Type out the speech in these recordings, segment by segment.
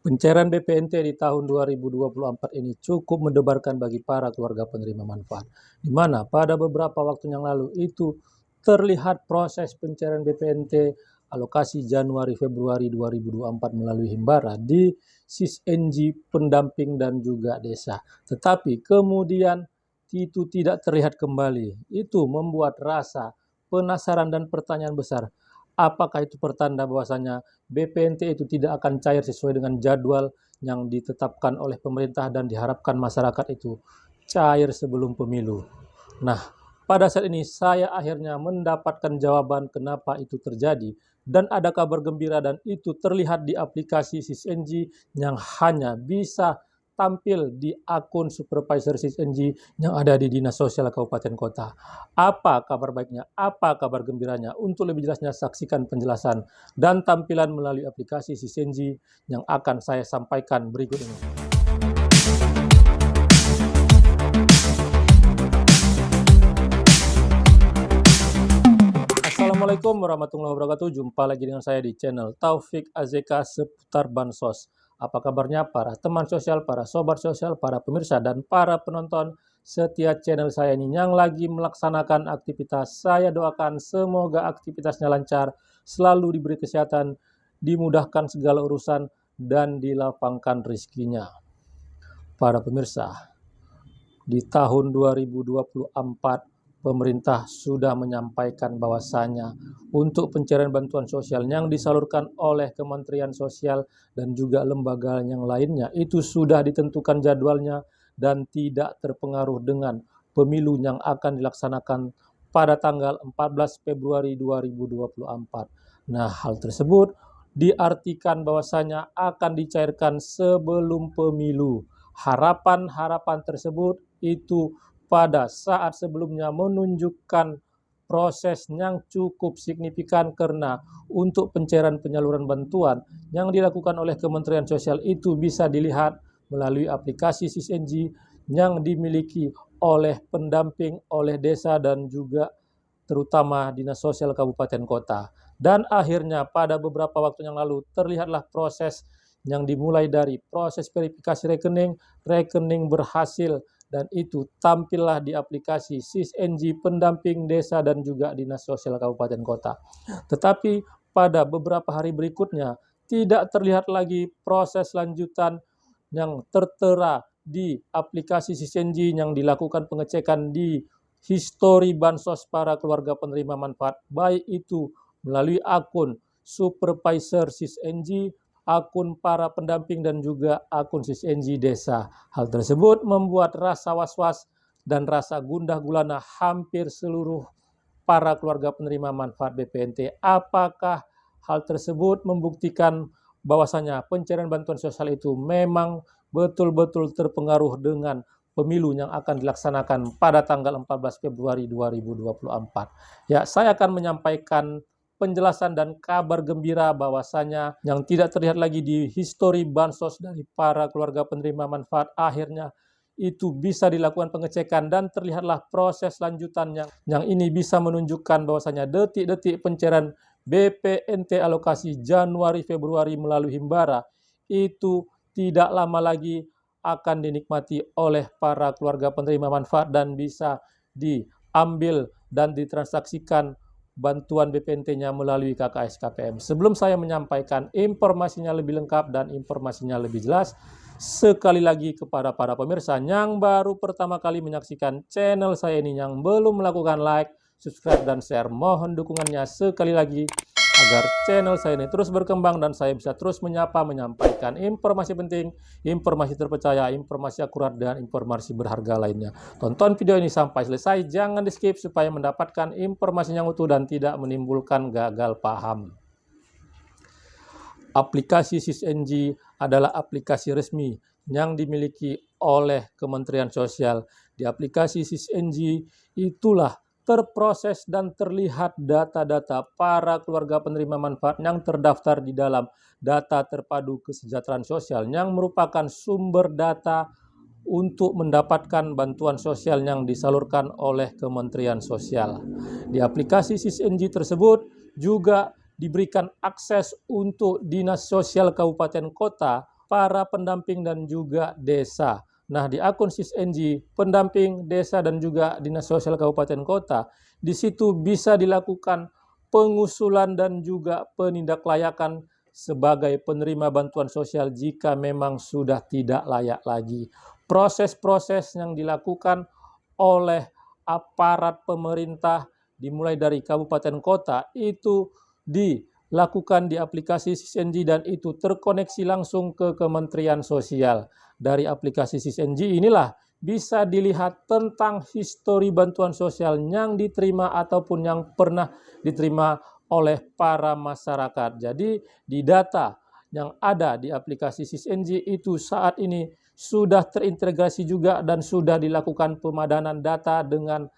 Pencairan BPNT di tahun 2024 ini cukup mendebarkan bagi para keluarga penerima manfaat, di mana pada beberapa waktu yang lalu itu terlihat proses pencairan BPNT alokasi Januari-Februari 2024 melalui Himbara di SISNG pendamping dan juga desa. Tetapi kemudian itu tidak terlihat kembali. Itu membuat rasa penasaran dan pertanyaan besar. Apakah itu pertanda bahwasanya BPNT itu tidak akan cair sesuai dengan jadwal yang ditetapkan oleh pemerintah dan diharapkan masyarakat itu cair sebelum pemilu? Nah, pada saat ini saya akhirnya mendapatkan jawaban kenapa itu terjadi dan ada kabar gembira dan itu terlihat di aplikasi SISNG yang hanya bisa tampil di akun supervisor SISNG yang ada di Dinas Sosial Kabupaten Kota. Apa kabar baiknya? Apa kabar gembiranya? Untuk lebih jelasnya saksikan penjelasan dan tampilan melalui aplikasi SISNG yang akan saya sampaikan berikut ini. Assalamualaikum warahmatullahi wabarakatuh. Jumpa lagi dengan saya di channel Taufik Azeka seputar Bansos. Apa kabarnya para teman sosial, para sobat sosial, para pemirsa, dan para penonton setia channel saya ini yang lagi melaksanakan aktivitas? Saya doakan semoga aktivitasnya lancar, selalu diberi kesehatan, dimudahkan segala urusan, dan dilapangkan rezekinya. Para pemirsa, di tahun 2024 pemerintah sudah menyampaikan bahwasanya untuk pencairan bantuan sosial yang disalurkan oleh Kementerian Sosial dan juga lembaga yang lainnya itu sudah ditentukan jadwalnya dan tidak terpengaruh dengan pemilu yang akan dilaksanakan pada tanggal 14 Februari 2024. Nah, hal tersebut diartikan bahwasanya akan dicairkan sebelum pemilu. Harapan-harapan tersebut itu pada saat sebelumnya menunjukkan proses yang cukup signifikan karena untuk pencairan penyaluran bantuan yang dilakukan oleh Kementerian Sosial itu bisa dilihat melalui aplikasi SISNG yang dimiliki oleh pendamping, oleh desa dan juga terutama Dinas Sosial Kabupaten Kota. Dan akhirnya pada beberapa waktu yang lalu terlihatlah proses yang dimulai dari proses verifikasi rekening, rekening berhasil, dan itu tampillah di aplikasi SISNG pendamping desa dan juga Dinas Sosial Kabupaten Kota. Tetapi pada beberapa hari berikutnya tidak terlihat lagi proses lanjutan yang tertera di aplikasi SISNG yang dilakukan pengecekan di histori bansos para keluarga penerima manfaat, baik itu melalui akun supervisor SISNG, akun para pendamping, dan juga akun SISNG desa. Hal tersebut membuat rasa was-was dan rasa gundah gulana hampir seluruh para keluarga penerima manfaat BPNT. Apakah hal tersebut membuktikan bahwasanya pencairan bantuan sosial itu memang betul-betul terpengaruh dengan pemilu yang akan dilaksanakan pada tanggal 14 Februari 2024. Ya, saya akan menyampaikan penjelasan dan kabar gembira bahwasanya yang tidak terlihat lagi di histori bansos dari para keluarga penerima manfaat akhirnya itu bisa dilakukan pengecekan dan terlihatlah proses lanjutannya yang ini bisa menunjukkan bahwasanya detik-detik pencairan BPNT alokasi Januari Februari melalui Himbara itu tidak lama lagi akan dinikmati oleh para keluarga penerima manfaat dan bisa diambil dan ditransaksikan bantuan BPNT-nya melalui KKS KPM. Sebelum saya menyampaikan informasinya lebih lengkap dan informasinya lebih jelas, sekali lagi kepada para pemirsa yang baru pertama kali menyaksikan channel saya ini yang belum melakukan like, subscribe, dan share, mohon dukungannya sekali lagi agar channel saya ini terus berkembang dan saya bisa terus menyampaikan informasi penting, informasi terpercaya, informasi akurat, dan informasi berharga lainnya. Tonton video ini sampai selesai, jangan di skip supaya mendapatkan informasi yang utuh dan tidak menimbulkan gagal paham. Aplikasi SISNG adalah aplikasi resmi yang dimiliki oleh Kementerian Sosial. Di aplikasi SISNG itulah terproses dan terlihat data-data para keluarga penerima manfaat yang terdaftar di dalam data terpadu kesejahteraan sosial yang merupakan sumber data untuk mendapatkan bantuan sosial yang disalurkan oleh Kementerian Sosial. Di aplikasi SISNG tersebut juga diberikan akses untuk Dinas Sosial Kabupaten Kota para pendamping dan juga desa. Nah, di akun SisNG, pendamping desa dan juga Dinas Sosial Kabupaten Kota, di situ bisa dilakukan pengusulan dan juga penindaklayakan sebagai penerima bantuan sosial jika memang sudah tidak layak lagi. Proses-proses yang dilakukan oleh aparat pemerintah dimulai dari kabupaten kota itu dilakukan di aplikasi SisNG dan itu terkoneksi langsung ke Kementerian Sosial. Dari aplikasi SisNG inilah bisa dilihat tentang histori bantuan sosial yang diterima ataupun yang pernah diterima oleh para masyarakat. Jadi di data yang ada di aplikasi SisNG itu saat ini sudah terintegrasi juga dan sudah dilakukan pemadanan data dengan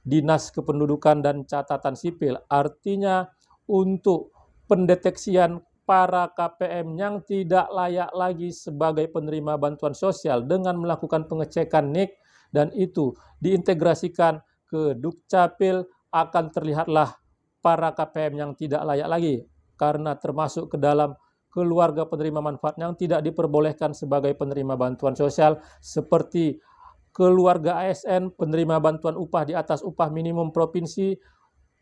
Dinas Kependudukan dan Catatan Sipil. Artinya untuk pendeteksian para KPM yang tidak layak lagi sebagai penerima bantuan sosial dengan melakukan pengecekan NIK dan itu diintegrasikan ke Dukcapil, akan terlihatlah para KPM yang tidak layak lagi karena termasuk ke dalam keluarga penerima manfaat yang tidak diperbolehkan sebagai penerima bantuan sosial seperti keluarga ASN, penerima bantuan upah di atas upah minimum provinsi,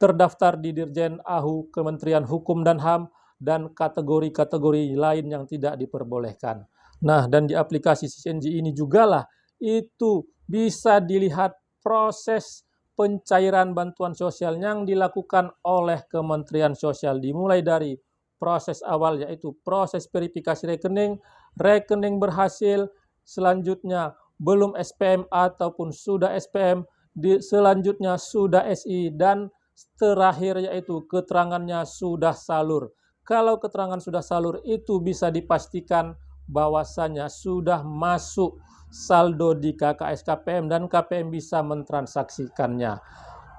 terdaftar di Dirjen AHU Kementerian Hukum dan HAM, dan kategori-kategori lain yang tidak diperbolehkan. Nah, dan di aplikasi SisNG ini juga lah itu bisa dilihat proses pencairan bantuan sosial yang dilakukan oleh Kementerian Sosial dimulai dari proses awal yaitu proses verifikasi rekening, rekening berhasil, selanjutnya belum SPM ataupun sudah SPM, selanjutnya sudah SI, dan terakhir yaitu keterangannya sudah salur. Kalau keterangan sudah salur itu bisa dipastikan bahwasannya sudah masuk saldo di KKS KPM dan KPM bisa mentransaksikannya.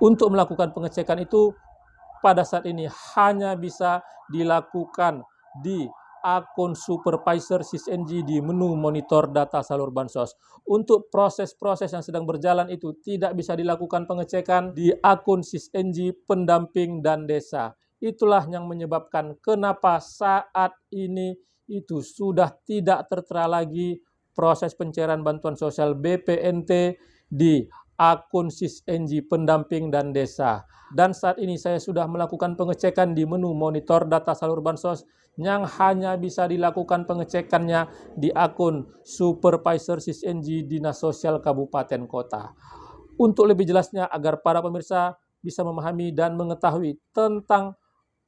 Untuk melakukan pengecekan itu pada saat ini hanya bisa dilakukan di akun supervisor SisNG di menu monitor data salur bansos. Untuk proses-proses yang sedang berjalan itu tidak bisa dilakukan pengecekan di akun SisNG pendamping dan desa. Itulah yang menyebabkan kenapa saat ini itu sudah tidak tertera lagi proses pencairan bantuan sosial BPNT di akun SisNG pendamping dan desa. Dan saat ini saya sudah melakukan pengecekan di menu monitor data salur bansos yang hanya bisa dilakukan pengecekannya di akun supervisor SisNG Dinas Sosial Kabupaten Kota. Untuk lebih jelasnya agar para pemirsa bisa memahami dan mengetahui tentang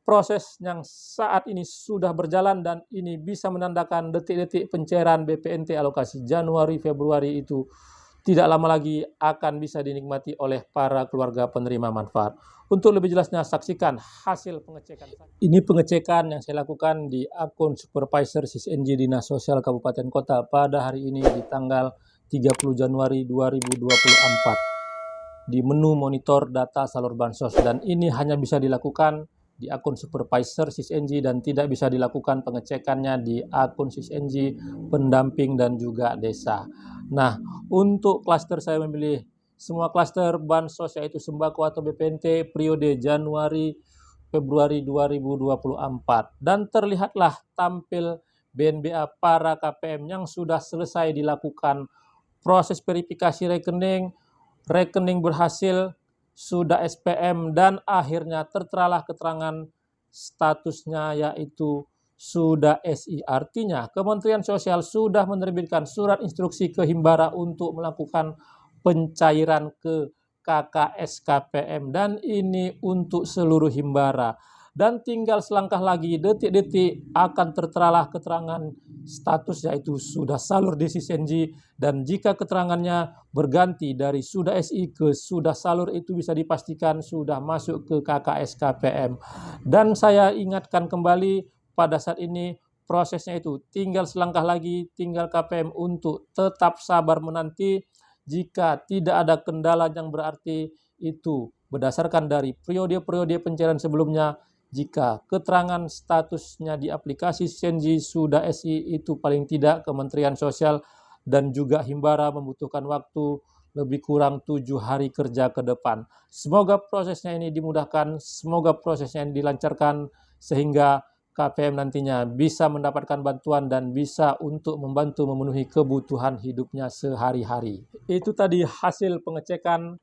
proses yang saat ini sudah berjalan dan ini bisa menandakan detik-detik pencairan BPNT alokasi Januari-Februari itu tidak lama lagi akan bisa dinikmati oleh para keluarga penerima manfaat. Untuk lebih jelasnya saksikan hasil pengecekan. Ini pengecekan yang saya lakukan di akun supervisor SisNG Dinas Sosial Kabupaten Kota pada hari ini di tanggal 30 Januari 2024 di menu monitor data salur bansos, dan ini hanya bisa dilakukan di akun supervisor SisNG dan tidak bisa dilakukan pengecekannya di akun SisNG pendamping dan juga desa. Nah, untuk klaster saya memilih semua klaster bansos yaitu sembako atau BPNT periode Januari Februari 2024 dan terlihatlah tampil BNBA para KPM yang sudah selesai dilakukan proses verifikasi rekening, rekening berhasil, sudah SPM, dan akhirnya terteralah keterangan statusnya yaitu sudah SI. Artinya Kementerian Sosial sudah menerbitkan surat instruksi ke Himbara untuk melakukan pencairan ke KKS KPM dan ini untuk seluruh Himbara. Dan tinggal selangkah lagi detik-detik akan terteralah keterangan status yaitu sudah salur di SisNG, dan jika keterangannya berganti dari sudah SI ke sudah salur itu bisa dipastikan sudah masuk ke KKS KPM. Dan saya ingatkan kembali pada saat ini prosesnya itu tinggal selangkah lagi, tinggal KPM untuk tetap sabar menanti. Jika tidak ada kendala yang berarti itu berdasarkan dari periode-periode pencairan sebelumnya, jika keterangan statusnya di aplikasi SisNG sudah SI itu paling tidak Kementerian Sosial dan juga Himbara membutuhkan waktu lebih kurang 7 hari kerja ke depan. Semoga prosesnya ini dimudahkan, semoga prosesnya ini dilancarkan sehingga KPM nantinya bisa mendapatkan bantuan dan bisa untuk membantu memenuhi kebutuhan hidupnya sehari-hari. Itu tadi hasil pengecekan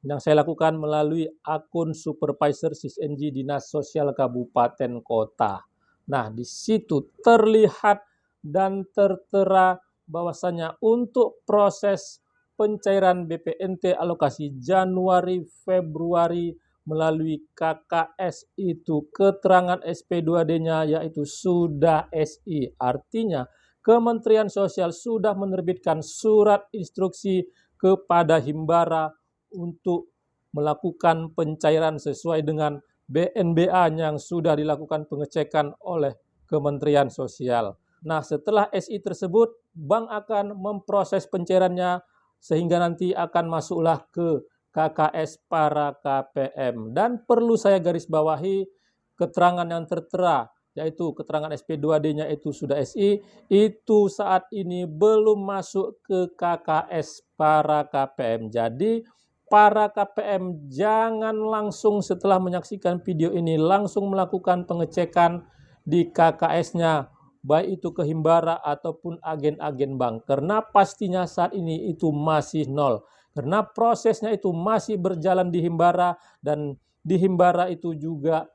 yang saya lakukan melalui akun Supervisor SisNG Dinas Sosial Kabupaten Kota. Nah, di situ terlihat dan tertera bahwasanya untuk proses pencairan BPNT alokasi Januari Februari melalui KKS itu keterangan SP2D-nya yaitu sudah SI. Artinya Kementerian Sosial sudah menerbitkan surat instruksi kepada Himbara untuk melakukan pencairan sesuai dengan BNBA yang sudah dilakukan pengecekan oleh Kementerian Sosial. Nah, setelah SI tersebut, bank akan memproses pencairannya sehingga nanti akan masuklah ke KKS para KPM. Dan perlu saya garis bawahi keterangan yang tertera, yaitu keterangan SP2D-nya itu sudah SI, itu saat ini belum masuk ke KKS para KPM. Jadi, para KPM jangan langsung setelah menyaksikan video ini langsung melakukan pengecekan di KKS-nya, baik itu ke Himbara ataupun agen-agen bank. Karena pastinya saat ini itu masih nol. Karena prosesnya itu masih berjalan di Himbara dan di Himbara itu juga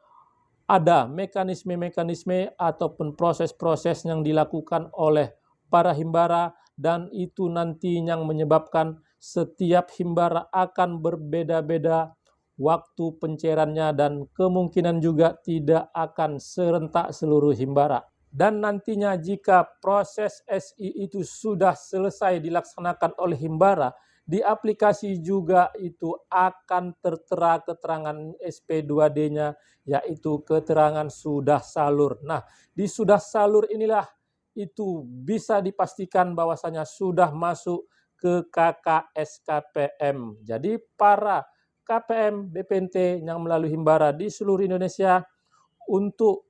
ada mekanisme-mekanisme ataupun proses-proses yang dilakukan oleh para Himbara dan itu nanti yang menyebabkan setiap Himbara akan berbeda-beda waktu pencairannya dan kemungkinan juga tidak akan serentak seluruh Himbara. Dan nantinya jika proses SI itu sudah selesai dilaksanakan oleh Himbara, di aplikasi juga itu akan tertera keterangan SP2D-nya, yaitu keterangan sudah salur. Nah, di sudah salur inilah itu bisa dipastikan bahwasanya sudah masuk ke KKS KPM. Jadi para KPM BPNT yang melalui Himbara di seluruh Indonesia untuk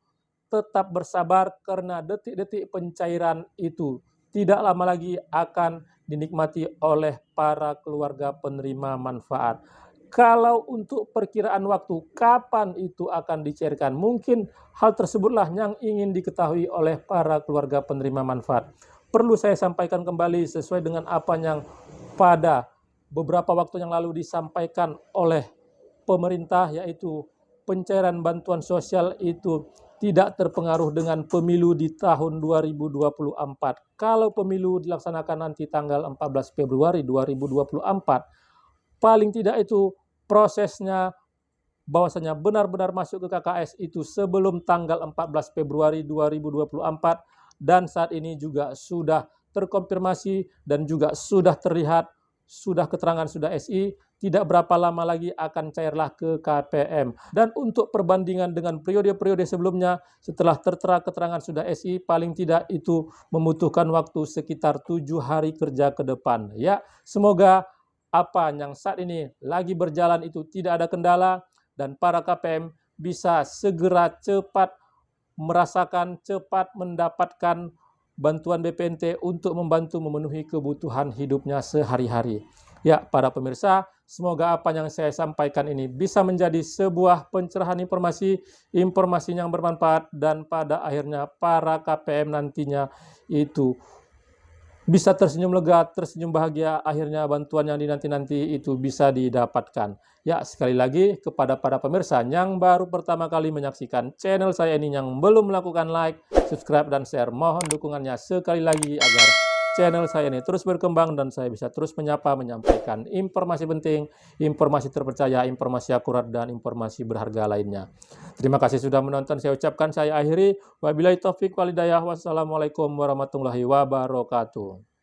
tetap bersabar karena detik-detik pencairan itu tidak lama lagi akan dinikmati oleh para keluarga penerima manfaat. Kalau untuk perkiraan waktu kapan itu akan dicairkan, mungkin hal tersebutlah yang ingin diketahui oleh para keluarga penerima manfaat. Perlu saya sampaikan kembali sesuai dengan apa yang pada beberapa waktu yang lalu disampaikan oleh pemerintah, yaitu pencairan bantuan sosial itu tidak terpengaruh dengan pemilu di tahun 2024. Kalau pemilu dilaksanakan nanti tanggal 14 Februari 2024, paling tidak itu prosesnya bahwasanya benar-benar masuk ke KKS itu sebelum tanggal 14 Februari 2024 dan saat ini juga sudah terkonfirmasi dan juga sudah terlihat, sudah keterangan sudah SI, tidak berapa lama lagi akan cairlah ke KPM. Dan untuk perbandingan dengan periode-periode sebelumnya, setelah tertera keterangan sudah SI, paling tidak itu membutuhkan waktu sekitar 7 hari kerja ke depan. Ya, semoga apa yang saat ini lagi berjalan itu tidak ada kendala dan para KPM bisa segera cepat merasakan, cepat mendapatkan bantuan BPNT untuk membantu memenuhi kebutuhan hidupnya sehari-hari. Ya, para pemirsa, semoga apa yang saya sampaikan ini bisa menjadi sebuah pencerahan informasi yang bermanfaat dan pada akhirnya para KPM nantinya itu bisa tersenyum lega, tersenyum bahagia, akhirnya bantuan yang dinanti-nanti itu bisa didapatkan. Ya, sekali lagi kepada para pemirsa yang baru pertama kali menyaksikan channel saya ini yang belum melakukan like, subscribe, dan share, mohon dukungannya sekali lagi agar channel saya ini terus berkembang dan saya bisa terus menyampaikan informasi penting, informasi terpercaya, informasi akurat, dan informasi berharga lainnya. Terima kasih sudah menonton. Saya ucapkan, saya akhiri. Wabillahi taufik wal hidayah. Wassalamualaikum warahmatullahi wabarakatuh.